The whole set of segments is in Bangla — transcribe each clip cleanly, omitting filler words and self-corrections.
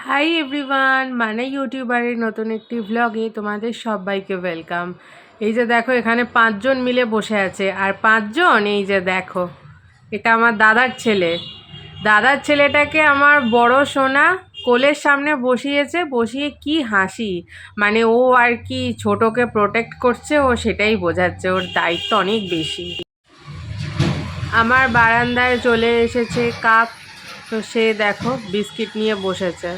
হাই এভরিওয়ান, মানে ইউটিউবারের নতুন একটি ভ্লগে তোমাদের সবাইকে ওয়েলকাম। এই যে দেখো, এখানে 5জন মিলে বসে আছে, আর 5জন এই যে দেখো, এটা আমার দাদার ছেলে। দাদার ছেলেটাকে আমার বড় সোনা কোলের সামনে বসিয়েছে, বসিয়ে কি হাসি, মানে ও আর কি ছোটকে প্রোটেক্ট করছে, ও সেটাই বোঝাচ্ছে, ওর দায়িত্ব অনেক বেশি। আমার বারান্দায় চলে এসেছে কাক, তো সে দেখো বিস্কিট নিয়ে বসেছে।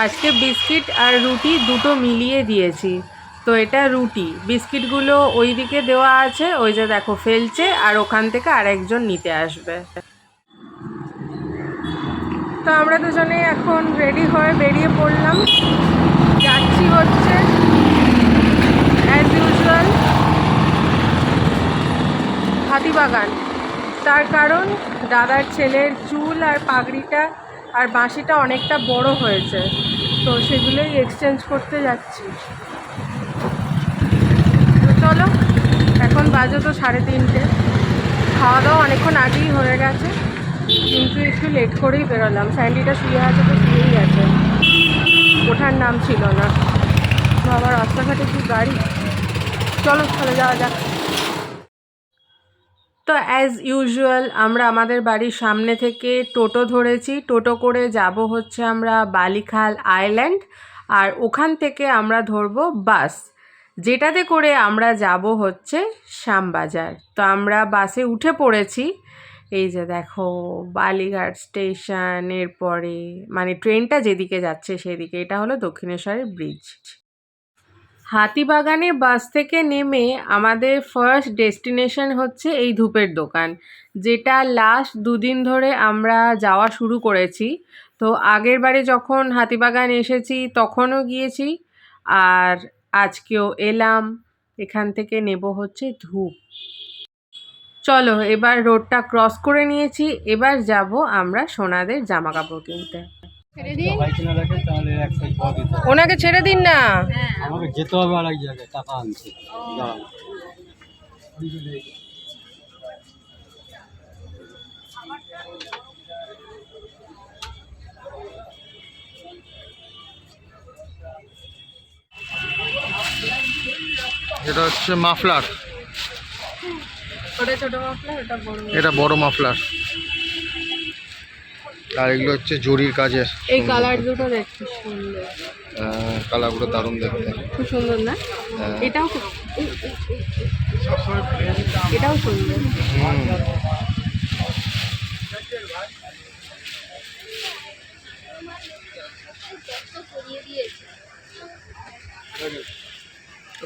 আজকে বিস্কিট আর রুটি দুটো মিলিয়ে দিয়েছি। তো এটা রুটি, বিস্কিটগুলো ওই দিকে দেওয়া আছে, ওই যে দেখো ফেলছে, আর ওখান থেকে আরেকজন নিতে আসবে। তো আমরা দুজনে এখন রেডি হয়ে বেরিয়ে পড়লাম, যাচ্ছি হচ্ছে অ্যাজ ইউজুয়াল হাতিবাগান। তার কারণ দাদার ছেলের চুল আর পাগড়িটা আর বাঁশিটা অনেকটা বড় হয়েছে, তো সেগুলোই এক্সচেঞ্জ করতে যাচ্ছি। তো চলো, এখন বাজে তো 3:30। খাওয়া দাওয়া অনেকক্ষণ আগেই হয়ে গেছে, কিন্তু একটু লেট করেই বেরোলাম। স্যান্ডিটা শুয়ে আছে, তো শুয়েই আছে, ওঠার নাম ছিল না। তো আবার রাস্তাঘাটে কি গাড়ি, চলো চলে যাওয়া যাক। তো অ্যাজ ইউজুয়াল আমরা আমাদের বাড়ির সামনে থেকে টোটো ধরেছি, টোটো করে যাব হচ্ছে আমরা বালিখাল আইল্যান্ড, আর ওখান থেকে আমরা ধরবো বাস, যেটাতে করে আমরা যাব হচ্ছে শ্যামবাজার। তো আমরা বাসে উঠে পড়েছি, এই যে দেখো বালিঘাট স্টেশনের পরে, মানে ট্রেনটা যেদিকে যাচ্ছে সেদিকে, এটা হলো দক্ষিণেশ্বরের ব্রিজ। হাতিবাগানে বাস থেকে নেমে আমাদের ফার্স্ট ডেস্টিনেশন হচ্ছে এই ধূপের দোকান, যেটা লাস্ট 2 দিন ধরে আমরা যাওয়া শুরু করেছি। তো আগের বারে যখন হাতিবাগান এসেছি তখনও গিয়েছি, আর আজকেও এলাম। এখান থেকে নেব হচ্ছে ধূপ। চলো, এবার রোডটা ক্রস করে নিয়েছি, এবার যাব আমরা সোনাদের জামা কাপড় কিনতে। ওনাকে ছেড়ে দিন না, আমাকে যেতে হবে আর এক জায়গায় টাকা আনতে। এটা হচ্ছে মাফলার, ওটা ছোট মাফলার, ওটা বড়। এটা বড় মাফলার, আর এগুলো হচ্ছে জরির কাজের। এই কালার দুটো দেখতে সুন্দর, কালারগুলো দারুণ দেখতে, খুব সুন্দর না? হ্যাঁ। এটাও এটাও সুন্দর।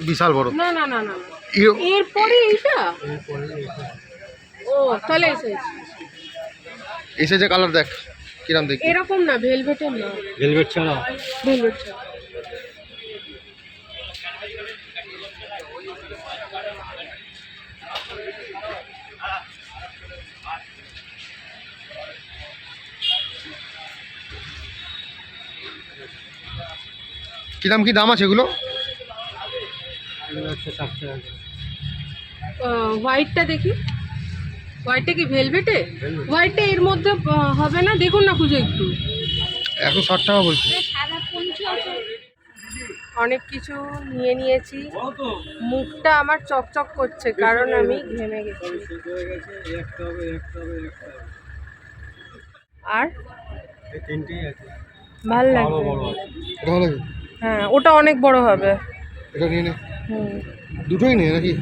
বিশাল বড়। না না না না, এরপরে এইটা। ও তাহলে এসে যে কালার দেখ কিরাম দেখি, এরকম না, ভেলভেটের না, ভেলভেট ছাড়া। ভেলভেট ছাড়া। কিরাম কি দাম আছে এগুলো? হোয়াইটটা দেখি, হোয়াইটটা কি ভেলভেটে? হোয়াইটটা এর মধ্যে হবে না, দেখুন না খুঁজে একটু। 160 টাকা বলছি। অনেক কিছু নিয়ে নিয়েছি, মুখটা আমার চকচক করছে কারণ আমি ঘেমে গেছি। আর ভাল লাগবে, হ্যাঁ ওটা অনেক বড় হবে। এটা নিয়ে নে, দুটোই নে নাকি?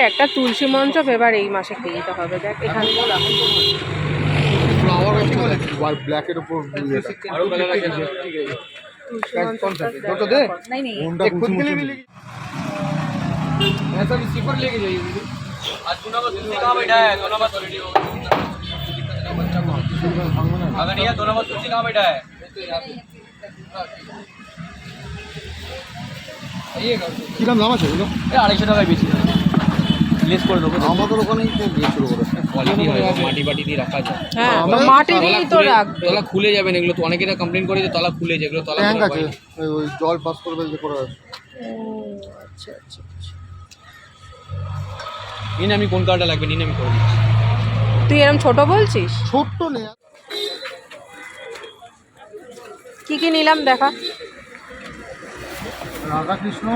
একটা তুলসী মঞ্চ এবার এই মাসে খেয়ে দিতে হবে। দেখ এখানে ফ্লাওয়ার আছে ব্ল্যাকের উপর আরো কালার আছে तो दे नहीं नहीं होंडा खुद के लिए भी ऐसा भी सिपर लेके जाइए आज गुना बस तुलसी कहाँ बैठा है दोनों बस ऑलरेडी हो अगर नहीं है दोनों बस तुलसी कहाँ बैठा है কি দাম দাম আছে এগুলো 250 টাকায় বেশি লেস করে দেবো আমাদের ওখানেই তো দিয়েছিল করে কোয়ালিটি হয় মাটি বাটি দিয়ে রাখা যায় হ্যাঁ আমরা- মাটি দিয়েই তো রাখবে। তলা খুলে যাবে না এগুলো তো অনেকেরা কমপ্লেন করে যে তলা খুলে যায় এগুলো তলা ট্যাঙ্ক খোলার আছে ভয় নেই। ওই জল পাস করবে যে করে আছে আচ্ছা আচ্ছা নিন আমি কোন কার্ডটা লাগবে নিন আমি করে দিচ্ছি তুই এরকম ছোট বলছিস? ছোট্ট নেই কি কি নিলাম দেখা। রাধাকৃষ্ণ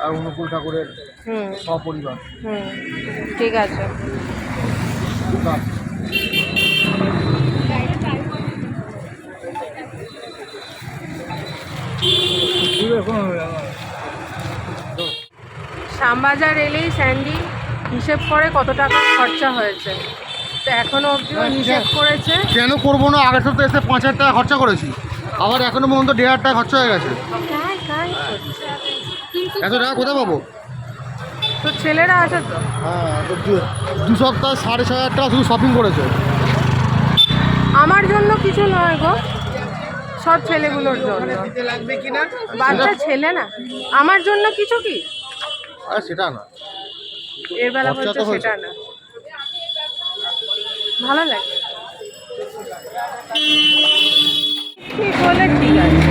আর অনুকূল ঠাকুরের হুম সপরিবার হুম ঠিক আছে। দোকান শ্যামবাজার এলেই স্যান্ডি হিসেব করে কত টাকা খরচা হয়েছে, তো এখনো অবধিও হিসেব করেছে। কেন করবো না? আগের সপ্তাহে এসে 5,000 টাকা খরচা করেছি, আবার এখনো পর্যন্ত 1,500 টাকা খরচা হয়ে গেছে। এত টাকা কোথায় পাবো? তো ছেলেরা আছে তো। হ্যাঁ তো 2 সপ্তাহ 6,500 টাকা শুধু শপিং করেছে। আমার জন্য কিছু নয় গো, সব ছেলেগুলোর জন্য। বাচ্চা ছেলে না, আমার জন্য কিছু কি আরে সেটা না, এর বেলা খরচা বলছে তো হয়েছে। সেটা না। ভালো লাগে ঠিক বলে, ঠিক আছে।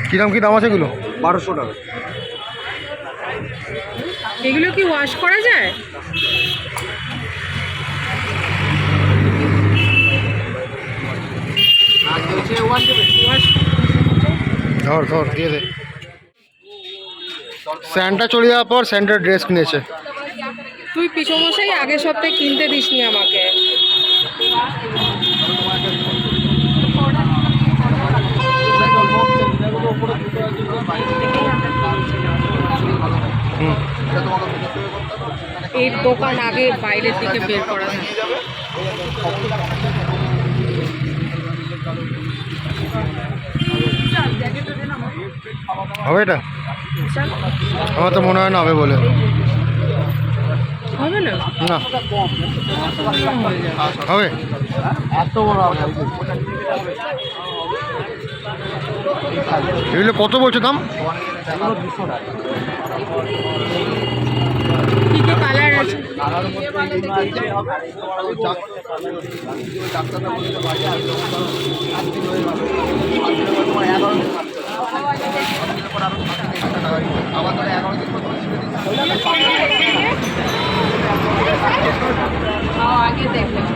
কিরম কি দাম আছে এগুলো? 1200 টাকা। এগুলো কি ওয়াশ করা যায়? ধর ধর দিয়ে দে। স্যান্টা চলে যাওয়ার পর স্যান্টার ড্রেস কিনেছে। তুই পিসমশাই আগের সপ্তাহে কিনতে দিসনি আমাকে। এই দোকান আগে বাইরের দিকে বের করা যায়। হবে এটা? আমার তো মনে হয় না হবে বলে। হবে না? না হবে। এত বড় এগুলো কত বলছো দাম? কি কি কালার আছে? আগে দেখলাম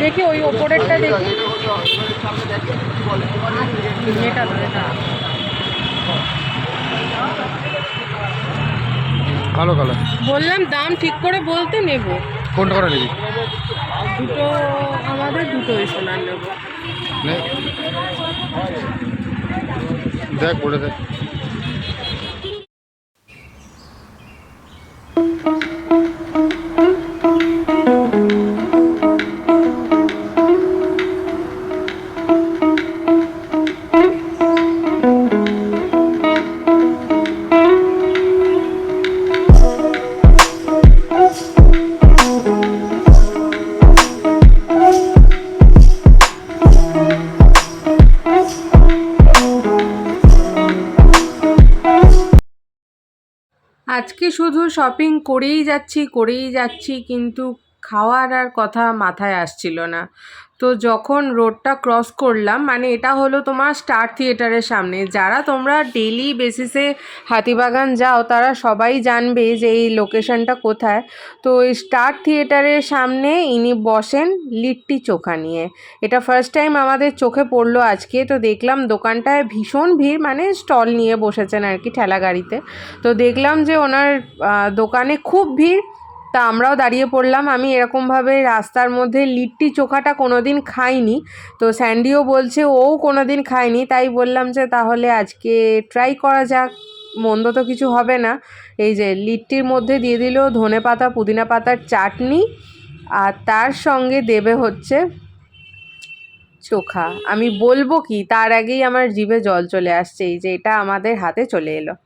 দেখি ওই ওপরেরটা দেখি। এটা ভালো কালার। বললাম দাম ঠিক করে বলতে নেব। কোনটা করে নিবি? দুটো আমাদের দুটোই সোনার নেব। দেখ বলে দেখ। আজকে শুধু শপিং করেই যাচ্ছি কিন্তু খাওয়ার আর কথা মাথায় আসছিল না। তো যখন রোডটা ক্রস করলাম, মানে এটা হলো তোমার স্টার থিয়েটারের সামনে। যারা তোমরা ডেলি বেসিসে হাতিবাগান যাও তারা সবাই জানবে যে এই লোকেশনটা কোথায়। তো এই স্টার থিয়েটারের সামনে ইনি বসেন লিট্টি চোখা নিয়ে। এটা ফার্স্ট টাইম আমাদের চোখে পড়লো আজকে। তো দেখলাম দোকানটায় ভীষণ ভিড়, মানে স্টল নিয়ে বসেছেন আর কি, ঠেলা গাড়িতে। তো দেখলাম যে ওনার দোকানে খুব ভিড়। তা আমরাও দাঁড়িয়ে পড়লাম। আমি এরকমভাবে রাস্তার মধ্যে লিট্টি চোখাটা কোনো দিন খাইনি। তো স্যান্ডিও বলছে ও কোনো দিন খায়নি, তাই বললাম যে তাহলে আজকে ট্রাই করা যাক, মন্দ তো কিছু হবে না। এই যে লিট্টির মধ্যে দিয়ে দিল ধনেপাতা পুদিনা পাতার চাটনি, আর তার সঙ্গে দেবে হচ্ছে চোখা। আমি বলবো কি তার আগেই আমার জিভে জল চলে আসছে। এই যে এটা আমাদের হাতে চলে এলো।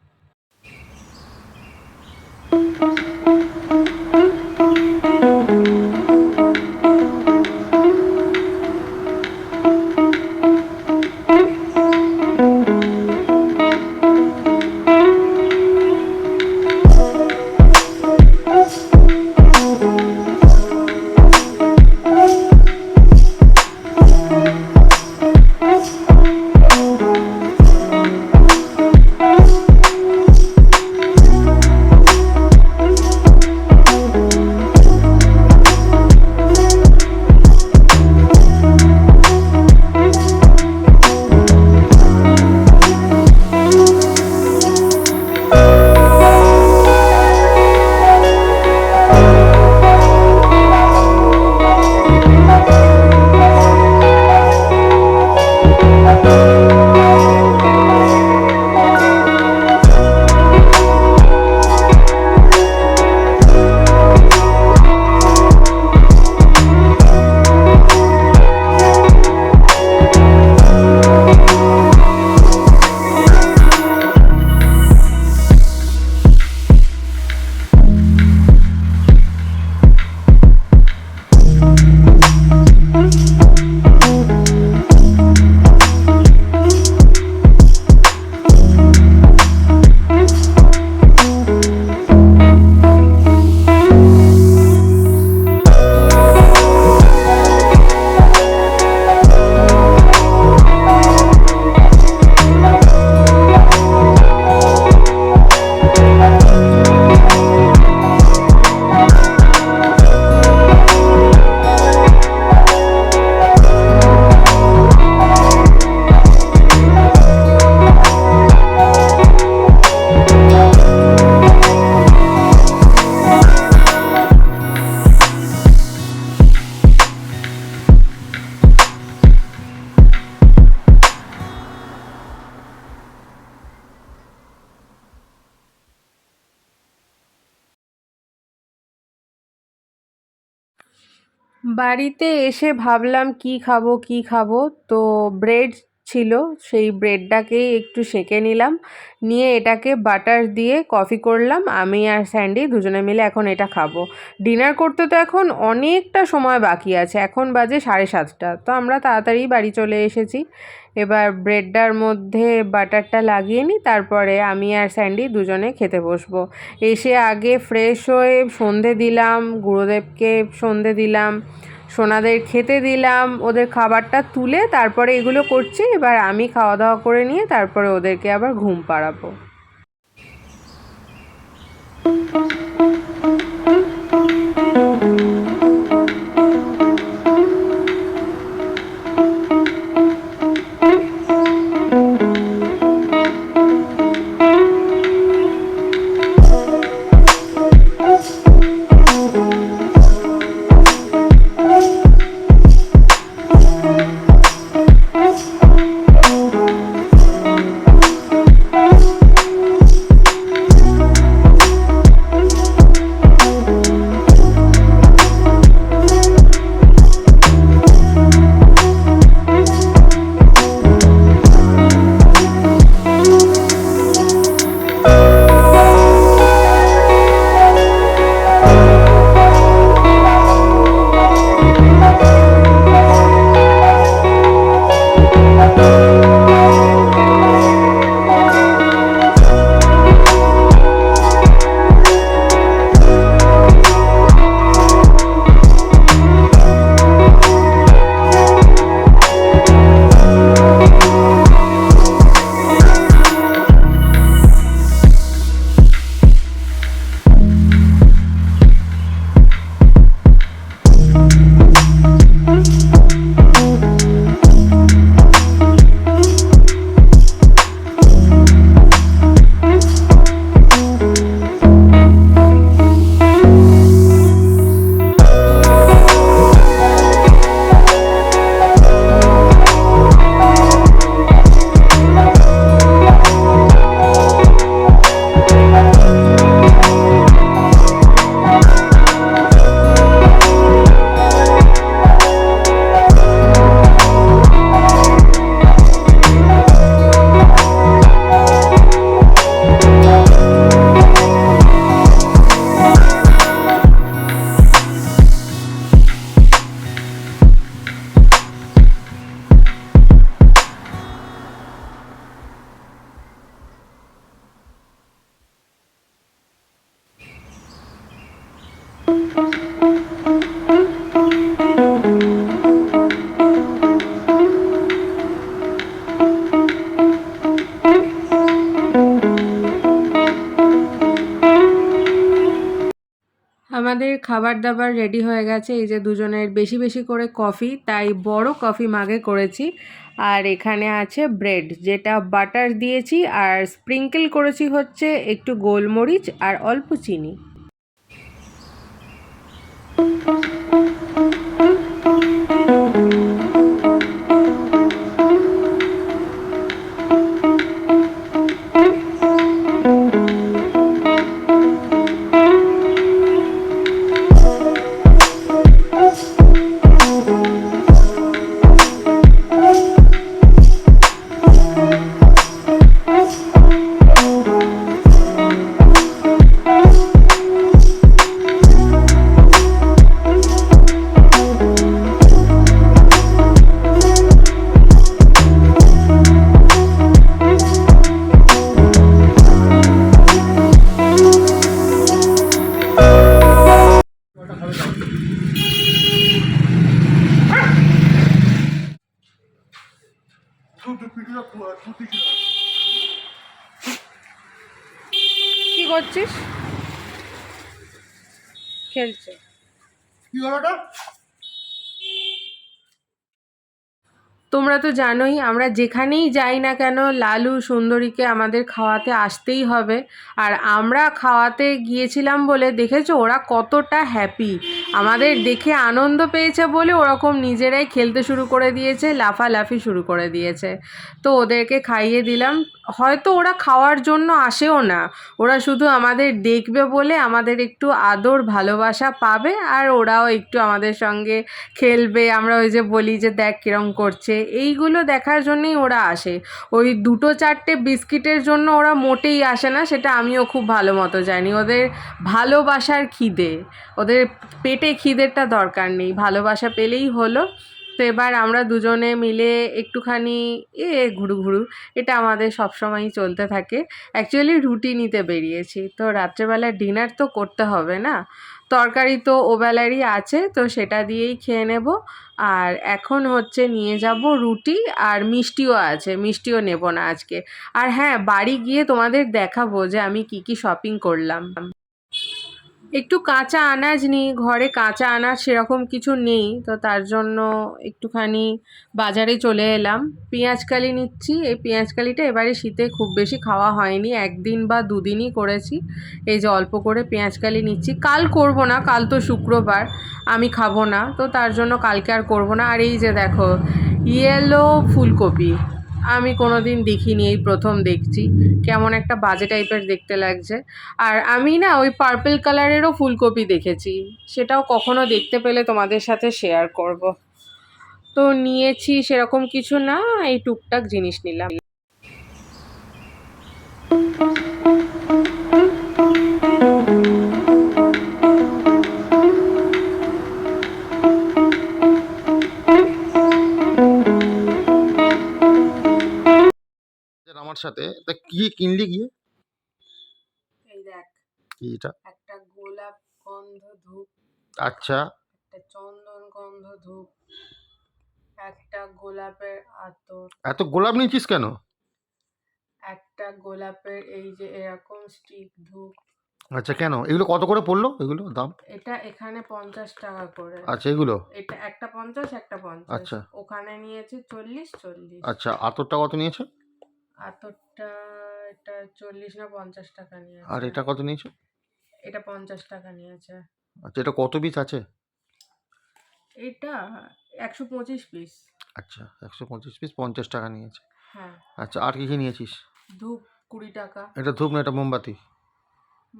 বাড়িতে এসে ভাবলাম কি খাবো কি খাবো, তো ব্রেড ছিল, সেই ব্রেডটাকেই একটু সেঁকে নিলাম, নিয়ে এটাকে বাটার দিয়ে কফি করলাম। আমি আর স্যান্ডি দুজনে মিলে এখন এটা খাবো। ডিনার করতে তো এখন অনেকটা সময় বাকি আছে, এখন বাজে 7:30, তো আমরা তাড়াতাড়ি বাড়ি চলে এসেছি। এবার ব্রেডটার মধ্যে বাটারটা লাগিয়ে নিই, তারপরে আমি আর স্যান্ডি দুজনে খেতে বসবো। এসে আগে ফ্রেশ হয়ে সন্ধে দিলাম, গুরুদেবকে সন্ধে দিলাম, সোনাদের খেতে দিলাম, ওদের খাবারটা তুলে তারপরে এগুলো করছি। এবার আমি খাওয়া দাওয়া করে নিয়ে তারপরে ওদেরকে আবার ঘুম পাড়াবো। আমাদের খাবার দাবার রেডি হয়ে গেছে। এই যে দুজনের বেশি বেশি করে কফি, তাই বড় কফি মাগে করেছি। আর এখানে আছে ব্রেড, যেটা বাটার দিয়েছি, আর স্প্রিঙ্কেল করেছি হচ্ছে একটু গোলমরিচ আর অল্প চিনি। কি করছিস? খেলছে। কি হলো ওটা? তোমরা তো জানোই আমরা যেখানেই যাই না কেন লালু সুন্দরীকে আমাদের খাওয়াতে আসতেই হবে। আর আমরা খাওয়াতে গিয়েছিলাম বলে দেখেছো ওরা কতটা হ্যাপি, আমাদের দেখে আনন্দ পেয়েছে বলে ওরকম নিজেরাই খেলতে শুরু করে দিয়েছে, লাফালাফি শুরু করে দিয়েছে। তো ওদেরকে খাইয়ে দিলাম। হয়তো ওরা খাওয়ার জন্য আসেও না, ওরা শুধু আমাদের দেখবে বলে আমাদের একটু আদর ভালোবাসা পাবে, আর ওরাও একটু আমাদের সঙ্গে খেলবে। আমরা ওই যে বলি যে দেখ কিরম করছে, এইগুলো দেখার জন্যই ওরা আসে। ওই 2-4টে বিস্কিটের জন্য ওরা মোটেই আসে না, সেটা আমিও খুব ভালো মতো জানি। ওদের ভালোবাসার খিদে, ওদের পেটে খিদেরটা দরকার নেই, ভালোবাসা পেলেই হলো। তো এবার আমরা দুজনে মিলে একটুখানি ঘুরু ঘুরু, এটা আমাদের সবসময়ই চলতে থাকে। অ্যাকচুয়ালি রুটি নিতে বেরিয়েছি, তো রাত্রেবেলা ডিনার তো করতে হবে না, তরকারি তো ওবেলারই আছে, তো সেটা দিয়েই খেয়ে নেব। আর এখন হচ্ছে নিয়ে যাব রুটি, আর মিষ্টিও আছে, মিষ্টিও নেব না আজকে। আর হ্যাঁ, বাড়ি গিয়ে তোমাদের দেখাবো যে আমি কি কি শপিং করলাম। একটু কাঁচা আনাজ নিই, ঘরে কাঁচা আনাজ সেরকম কিছু নেই, তো তার জন্য একটুখানি বাজারে চলে এলাম। পেঁয়াজকালি নিচ্ছি, এই পেঁয়াজকালিটা এবারে শীতে খুব বেশি খাওয়া হয়নি, 1 দিন বা 2 দিনই করেছি। এই যে অল্প করে পেঁয়াজকালি নিচ্ছি, কাল করব না, কাল তো শুক্রবার, আমি খাবো না, তো তার জন্য কালকে আর করব না। আর এই যে দেখো ইয়েলো ফুলকপি, আমি কোনো দিন দেখিনি, এই প্রথম দেখছি, কেমন একটা বাজে টাইপের দেখতে লাগছে। আর আমি না ওই পার্পল কালারেরও ফুলকপি দেখেছি, সেটাও কখনো দেখতে পেলে তোমাদের সাথে শেয়ার করব। তো নিয়েছি সেরকম কিছু না, এই টুকটাক জিনিস নিলাম। আমার সাথে তা কি কিনলি গিয়ে? এই দেখ, কি এটা? একটা গোলাপ গন্ধ ধূপ, আচ্ছা, একটা চন্দন গন্ধ ধূপ, একটা গোলাপের আতর, এত গোলাপ নিয়েছিস কেন? একটা গোলাপের এই যে এরকম স্টিক ধূপ। আচ্ছা, কেন এগুলো কত করে পড়লো এগুলো দাম? এটা এখানে 50 টাকা করে। আচ্ছা, এগুলো এটা একটা 50, একটা 50। আচ্ছা ওখানে নিয়েছে 40। আচ্ছা, আতরটা কত নিয়েছে? আতরটা এটা 40 না 50 টাকা আর নিয়েছে। এটা কত নিয়েছে? এটা 50 টাকা নিয়েছে। আচ্ছা, এটা কত পিস আছে? এটা 125 পিস। আচ্ছা, 125 পিস 50 টাকা নিয়েছে। হ্যাঁ। আচ্ছা, আর কি কি নিয়েছিস? ধূপ 20 টাকা। এটা ধূপ না, এটা মোমবাতি?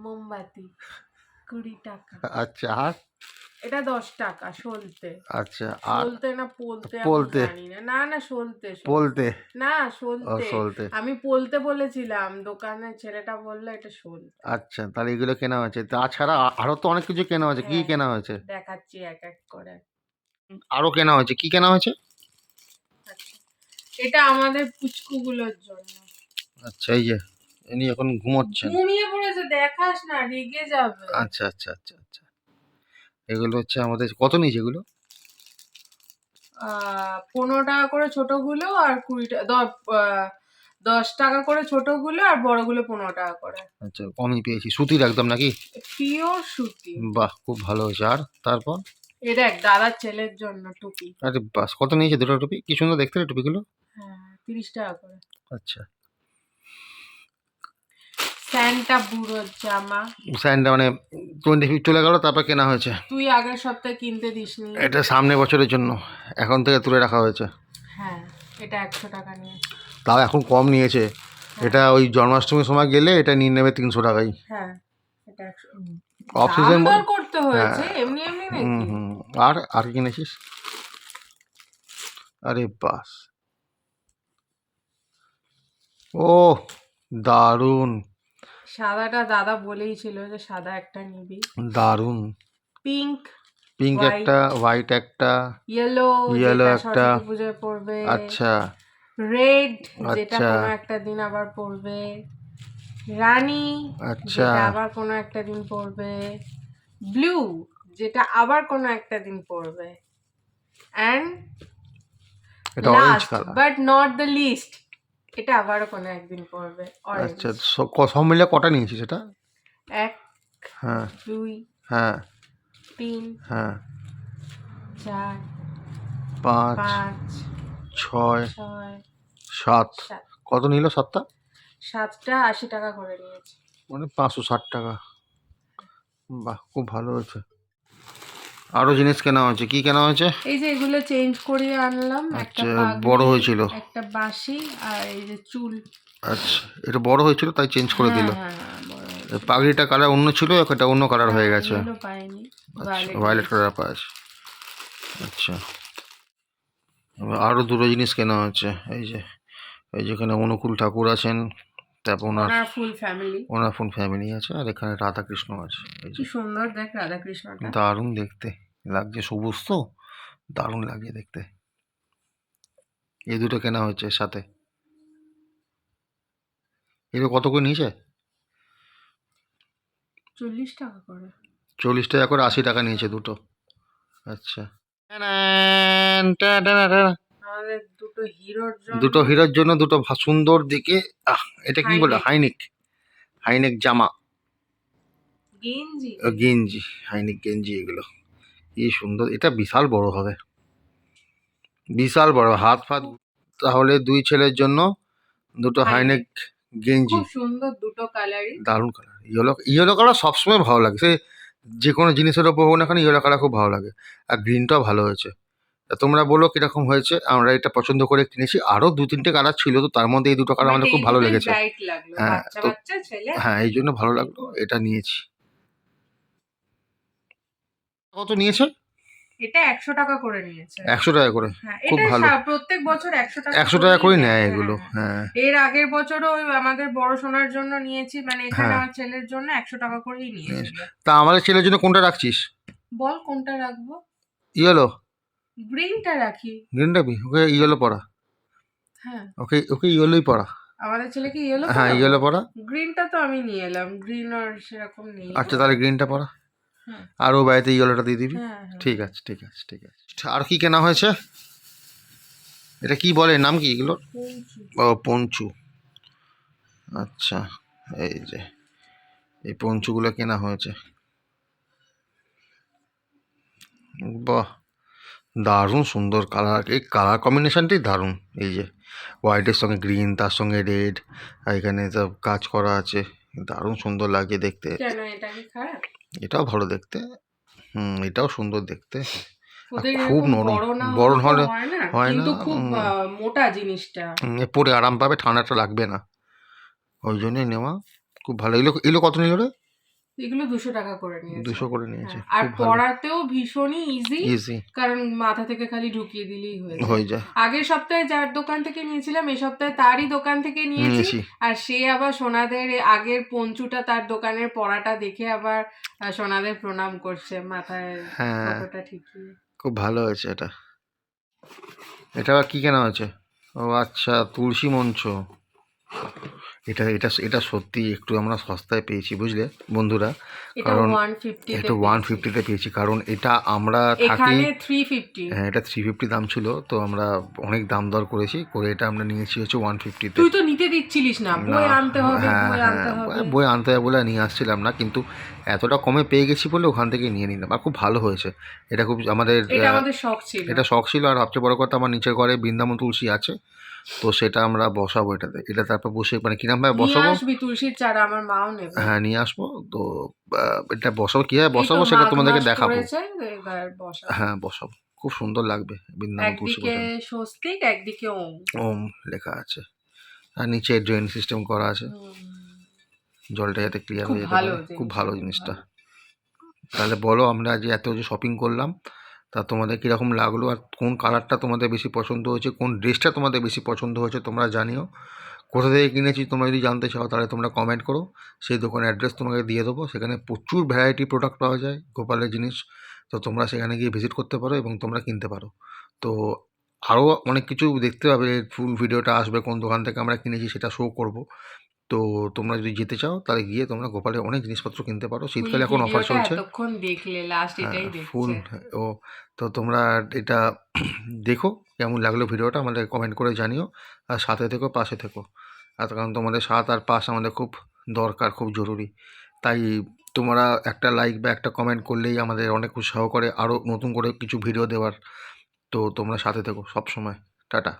মোমবাতি 20 টাকা। আচ্ছা, আর? এটা 10 টাকা সলতে। আচ্ছা, আর? সলতে না পোলতে আমি পোলতে? জানি না। না না সলতে। বলতে? না ও, সলতে। সলতে। আমি পোলতে বলেছিলাম, দোকানের ছেলেটা বললো এটা সলতে। আচ্ছা, তাহলে এগুলো কেনা হয়েছে। তাছাড়া আরো তো অনেক কিছু কেনা হয়েছে। কি হ্যাঁ, কেনা হয়েছে? দেখাচ্ছি এক এক করে। আরো কেনা হয়েছে, কি কেনা হয়েছে? আচ্ছা, এটা আমাদের পুচকুগুলোর জন্য। আচ্ছা, এই যে ইনি এখন ঘুমোচ্ছেন। ঘুমিয়ে পড়েছে, দেখাস না, রেগে যাবে। আচ্ছা আচ্ছা আচ্ছা আচ্ছা, এগুলো হচ্ছে আমাদের। কত নিয়েছে এগুলো? 15 টাকা করে ছোটগুলো, আর 10 টাকা করে ছোটগুলো, আর বড়গুলো 15 টাকা করে। আচ্ছা, কমই পেয়েছি। সুতির একদম নাকি? পিওর সুতি। বাহ, খুব ভালো হয়েছে। আর তারপর? এ দেখ, দাদার ছেলের জন্য টুপি। আরে বাস, কত নিয়েছে দুটো টুপি? কি সুন্দর দেখতে রে টুপিগুলো। হ্যাঁ, 30 টাকা করে। আচ্ছা, স্যান্টা বুড়োর জামা। স্যান্ডা মানে 25 চলে গেল, তারপর কেনা হয়েছে। তুই আগের সপ্তাহে কিনতে দিসনি। এটা সামনে বছরের জন্য এখন থেকে তুলে রাখা হয়েছে। হ্যাঁ, এটা 100 টাকা নিয়ে। তাও এখন কম নিয়েছে। এটা ওই জন্মাষ্টমীর সময় গেলে এটা নিয়ে নেবে 300 টাকাই। হ্যাঁ, এটা 100। অফ সিজন দাম দর করতে হয়েছে, এমনি এমনি হুম নাকি? হুম। আর কি কিনেছিস? আরে বাস, ও দারুণ সাদাটা দাদা বলেই ছিল যে সাদা একটা নিবি। দারুণ। পিঙ্ক, পিঙ্ক White, একটা, হোয়াইট একটা, ইয়েলো Yellow যেটা একটা। সরস্বতী পুজোয় পড়বে, আচ্ছা রেড যেটা আচ্ছা। কোনো একটা দিন আবার পড়বে, রানী আচ্ছা। যেটা আবার কোনো একটা দিন পড়বে, ব্লু যেটা আবার কোনো একটা দিন পড়বে, অ্যান্ড এটা orange last colour. But not the list, এটা আবারও কোনো একদিন পড়বে, অরেঞ্জ। আচ্ছা, সব মিলে কটা নিয়েছিস এটা? 1, হ্যাঁ 2, হ্যাঁ 3, হ্যাঁ, 4, 5, 5, ছয়, 6, সাত। 7, কত নিল 7টা? 7টা 80 টাকা করে নিয়েছে। মানে 560 টাকা। বাহ, খুব ভালো হয়েছে। আরও জিনিস কেনা হয়েছে, কি কেনা হয়েছে? এই যে এগুলো চেঞ্জ করিয়ে আনলাম, একটা আচ্ছা, পাগড়ি, বড় হয়েছিল। একটা বাঁশি, আর এই যে চুল। আচ্ছা, এটা বড় হয়েছিল তাই চেঞ্জ করে দিল। বড় হয়েছে। পাগড়িটা কালার অন্য ছিল, একটা অন্য কালার হয়ে গেছে। ইয়েলো পাইনি, আচ্ছা, ভায়োলেট কালার পাওয়া। আচ্ছা, আরও দুটো জিনিস কেনা হয়েছে। এই যেখানে অনুকূল ঠাকুর আছেন, তারপর ওনার ফুল ফ্যামিলি। ওনার ফুল ফ্যামিলি আছে, আর এখানে রাধাকৃষ্ণ আছে। এই কি যে সুন্দর দেখ রাধাকৃষ্ণটা। দারুণ দেখতে লাগছে, সবুজ তো দারুণ লাগছে দেখতে। এই দুটো কেনা হয়েছে এর সাথে। এগুলো কত করে নিয়েছে? 40 টাকা করে। 40 টাকা করে, 80 টাকা নিয়েছে দুটো। আচ্ছা, আমাদের দুটো হিরোর জন্য। দুটো হিরোর জন্য দুটো সুন্দর দিকে। এটা কি বলে? হাইনেক। হাইনেক জামা, গেঞ্জি। গেঞ্জি, হাইনেক গেঞ্জি। এগুলো কি সুন্দর, এটা বিশাল বড় হবে, বিশাল বড় হাত ফাত। তাহলে দুই ছেলের জন্য দুটো হাইনেক গেঞ্জি। খুব সুন্দর দুটো কালারই। দারুণ কালার। ইয়েলো কালার সবসময় ভালো লাগে, সে যে কোনো জিনিসের ওপর হোক না কেন ইয়েলো কালার খুব ভালো লাগে। আর গ্রিনটাও ভালো হয়েছে। তা তোমরা বলো কিরকম হয়েছে। আমরা এটা পছন্দ করে কিনেছি। আরও 2-3টে কালার ছিল, তো তার মধ্যে এই দুটো কালার আমাদের খুব ভালো লেগেছে। ব্রাইট লাগলো, হ্যাঁ, বাচ্চা তো বাচ্চা ছেলে। হ্যাঁ, এই জন্য ভালো লাগলো, এটা নিয়েছি। কত নিয়েছে? এটা 100 টাকা করে নিয়েছে। 100 টাকা করে, হ্যাঁ, খুব এটা ভালো। প্রত্যেক বছর 100 টাকা 100 টাকা করে করেই নেয় নেয়। এগুলো। হ্যাঁ, এর আগের বছরও ওই আমাদের বড় সোনার জন্য নিয়েছি, মানে এখানে হ্যাঁ আমার ছেলের জন্য 100 টাকা করেই নিয়েছে। নিয়েছিল। তা আমাদের ছেলের জন্য কোনটা রাখছিস? বল কোনটা রাখবো? ইয়েলো। গ্রিনটা রাখি। গ্রিন রাখবি? ওকে ইয়েলো পরা। হ্যাঁ, ওকে ওকে ইয়েলোই পরা। আমাদের ছেলেকে ইয়েলো হ্যাঁ, পরাবো। ইয়েলো পরা। গ্রিনটা তো আমি নিয়ে এলাম, গ্রিন আর সেরকম নেই। আচ্ছা, তাহলে গ্রিনটা পরা। হ্যাঁ। আর ও বাড়িতে ইয়েলোটা দিয়ে দিবি। হ্যাঁ, হ্যাঁ। ঠিক আছে, ঠিক আছে, ঠিক আছে। আর কি কেনা হয়েছে? এটা কি বলে, নাম কি এগুলো? ও, পঞ্চু। আচ্ছা, এই যে এই পঞ্চুগুলো কেনা হয়েছে। বাহ, দারুণ সুন্দর কালার। এই কালার কম্বিনেশনটাই দারুণ। এই যে হোয়াইটের সঙ্গে গ্রিন, তার সঙ্গে রেড, আর এখানে সব কাজ করা আছে। দারুণ সুন্দর লাগছে দেখতে। কেন, এটা কি খারাপ? এটাও ভালো দেখতে। এটাও সুন্দর দেখতে। আর ওদের খুব এরকম নরম। বড় না বড় হলে হলে তো হয় না, হয় না। কিন্তু খুব মোটা জিনিসটা। পরে আরাম পাবে, ঠান্ডাটা লাগবে না, ওই জন্যই নেওয়া। খুব ভালো। এগুলো এগুলো কত নিল রে? এগুলো 200 টাকা করে নিয়েছে। 200 করে নিয়েছে। হ্যাঁ, আর খুব ভালো, পড়াতেও ভীষণই ইজি, ইজি কারণ মাথা থেকে খালি ঢুকিয়ে দিলেই হয়ে যায়। আগের সপ্তাহে যার দোকান থেকে নিয়েছিলাম এই সপ্তাহে তারই দোকান থেকে নিয়েছি। নিয়েছি। আর সে আবার সোনাদের আগের পঞ্চুটা তার দোকানের পড়াটা দেখে আবার সোনাদের প্রণাম করছে মাথায় হ্যাঁ, ফটোটা ঠিকই। খুব ভালো হয়েছে এটা। এটা আবার কি কেনা হয়েছে? ও আচ্ছা, তুলসী মঞ্চ। এটা এটা এটা সত্যি একটু আমরা সস্তায় পেয়েছি, বুঝলে বন্ধুরা। এটা কারণ 150 এটা 150-তে পেয়েছি, কারণ এটা আমরা থাকি। এখানে 350। হ্যাঁ, এটা 350 দাম ছিল, তো আমরা অনেক দাম দর করেছি, করে এটা আমরা নিয়েছি হচ্ছে 150-তে। তুই তো নিতে দিচ্ছিলিস না, না, বই আনতে হবে, হ্যাঁ বই আনতে হ্যাঁ, হবে। বই আনতে হবে বলে নিয়ে আসছিলাম না, কিন্তু এতটা কমে পেয়ে গেছি বলে ওখান থেকে নিয়ে নিলাম। আর খুব ভালো হয়েছে এটা, খুব আমাদের এটা আমাদের শখ ছিল। এটা শখ ছিল। আর সবচেয়ে বড় কথা, আমার নিচের ঘরে বৃন্দাবন তুলসী আছে, তো সেটা আমরা বসাবো এটাতে। এটা তারপর বসে মানে কিরমভাবে নিয়ে বসাবো। আসবি তুলসীর চারা, আমার মাও নেবে। হ্যাঁ, নিয়ে আসবো তো। এটা বসাবো, কীভাবে এই তো বসাবো সেটা মাঘ তোমাদেরকে মাস দেখাবো। পড়েছে, এবার বসাবো। হ্যাঁ, বসাবো, খুব সুন্দর লাগবে বৃন্দাবন তুলসী একদিকে বসানো। স্বস্তিক, একদিকে ওম। ওম লেখা আছে, আর নিচে ড্রেন সিস্টেম করা আছে, জলটা যাতে ক্লিয়ার খুব হয়ে যেতে ভালো পারে। খুব জিনিস, ভালো জিনিসটা। তাহলে বলো, আমরা যে এত যে শপিং করলাম, তা তোমাদের কীরকম লাগলো, আর কোন কালারটা তোমাদের বেশি পছন্দ হয়েছে, কোন ড্রেসটা তোমাদের বেশি পছন্দ হয়েছে তোমরা জানিও। কোথা থেকে কিনেছি তোমরা যদি জানতে চাও তাহলে তোমরা কমেন্ট করো, সেই দোকানের অ্যাড্রেস তোমাকে দিয়ে দেবো। সেখানে প্রচুর ভ্যারাইটি প্রোডাক্ট পাওয়া যায়, গোপালের জিনিস। তো তোমরা সেখানে গিয়ে ভিজিট করতে পারো এবং তোমরা কিনতে পারো। তো আরও অনেক কিছু দেখতে পাবে, ফুল ভিডিওটা আসবে, কোন দোকান থেকে আমরা কিনেছি সেটা শো করব। তো তোমরা যদি যেতে চাও তাহলে গিয়ে তোমরা গোপালের অনেক জিনিসপত্র কিনতে পারো। শীতকালে এখন অফার চলছে। এতক্ষণ দেখলে লাস্ট এটাই ফুল দেখছে। ও, তো তোমরা এটা দেখো, কেমন লাগলো ভিডিওটা আমাদের কমেন্ট করে জানিও। আর সাথে থেকো, পাশে থেকো। আর কারণ তোমাদের সাথ আর পাশ আমাদের খুব দরকার, খুব জরুরি। তাই তোমরা একটা লাইক বা একটা কমেন্ট করলেই আমাদের অনেক উৎসাহ করে আরও নতুন করে কিছু ভিডিও দেওয়ার। তো তোমরা সাথে থেকো সব সময়। টাটা।